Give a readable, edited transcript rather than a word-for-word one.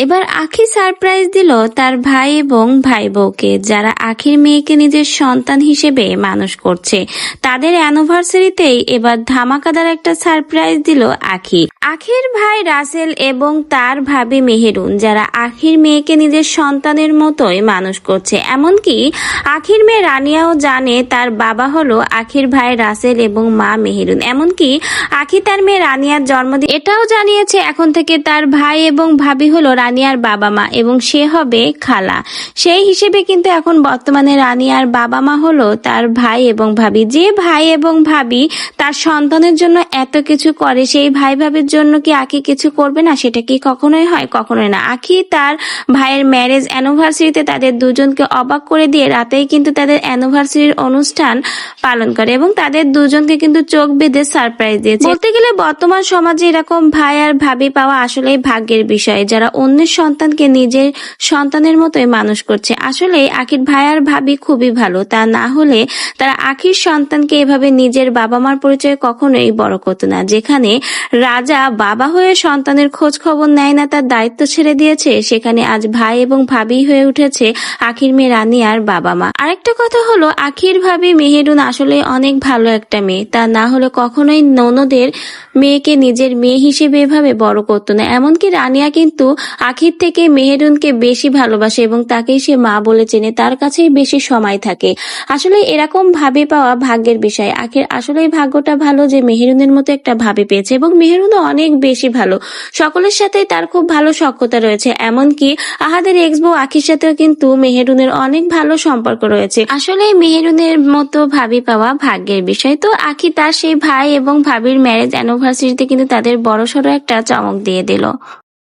এবার আখি সারপ্রাইজ দিল তার ভাই এবং ভাই বউকে, যারা আখির মেয়েকে নিজের সন্তান হিসেবে মানুষ করছে। তাদের অ্যানিভার্সারিতেই এবার ধামাকাদার একটা সারপ্রাইজ দিল আখি। আখির ভাই রাসেল এবং তার ভাবি মেহেরুন, যারা আখির মেয়েকে নিজের সন্তানের মতোই মানুষ করছে। এমনকি আখির মেয়ে রানিয়াও জানে তার বাবা হলো আখির ভাই রাসেল এবং মা মেহেরুন। এমনকি আখি তার মেয়ে রানিয়ার জন্মদিন এটাও জানিয়েছে এখন থেকে তার ভাই এবং ভাবি হলো রানিয়ার বাবা মা এবং সে হবে খালা। সেই হিসেবে কিন্তু এখন বর্তমানে রানিয়ার বাবা মা হলো তার ভাই এবং ভাবি। যে ভাই এবং ভাবি তার সন্তানের জন্য এত কিছু করে, সেই ভাই ভাবির জন্য কি আখি কিছু করবে না? সেটা কি কখনোই হয়? কখনোই না। আখি তার ভাইয়ের ম্যারেজ অ্যানিভার্সারিতে তাদের দুজনকে অবাক করে দিয়ে রাতেই কিন্তু তাদের অ্যানিভার্সারির অনুষ্ঠান পালন করে এবং তাদের দুজনকে কিন্তু চোখ বেঁধে সারপ্রাইজ দিয়েছে। বলতে গেলে বর্তমান সমাজে এরকম ভাই আর ভাবি পাওয়া আসলেই ভাগ্যের বিষয়, যারা অন্যের সন্তানকে নিজের সন্তানের মতোই মানুষ করছে। আসলে আখির ভাই আর ভাবি খুবই ভালো, তা না হলে তারা আখির সন্তানকে এভাবে নিজের বাবা মার পরিচয় কখনোই বড় করতো না। যেখানে রাজা বাবা হয়ে সন্তানের খোঁজ খবর নেয় না, তার দায়িত্ব ছেড়ে দিয়েছে, সেখানে আজ ভাই এবং ভাবি হয়ে উঠেছে আখির মেয়ে রানিয়ার বাবা মা। আরেকটা কথা হলো, আখির ভাবি মেহেরুন আসলে অনেক ভালো একটা মেয়ে, তা না হলে কখনোই ননদের মেয়েকে নিজের মেয়ে হিসেবে এভাবে বড় করতো না। এমনকি রানিয়া কিন্তু আখির থেকে মেহেরুনকে বেশি ভালোবাসে এবং তাকেই সে মা বলে চেনে, তার কাছেই বেশি সময় থাকে। আসলে এরকম ভাবি পাওয়া ভাগ্যের বিষয়। আখির আসলেই ভাগ্যটা ভালো যে মেহেরুনের মতো একটা ভাবি পেয়েছে এবং মেহেরুনও অনেক বেশি ভালো, সকলের সাথেই তার খুব ভালো সখ্যতা রয়েছে। এমনকি আহাদের এক্স বউ আখির সাথেও কিন্তু মেহেরুনের অনেক ভালো সম্পর্ক রয়েছে। আসলে মেহেরুনের মতো ভাবি পাওয়া ভাগ্যের বিষয়। তো আখি তার সেই ভাই এবং ভাবির ম্যারেজ অ্যানিভার্সারিতে কিন্তু তাদের বড়সড় একটা চমক দিয়ে দিল।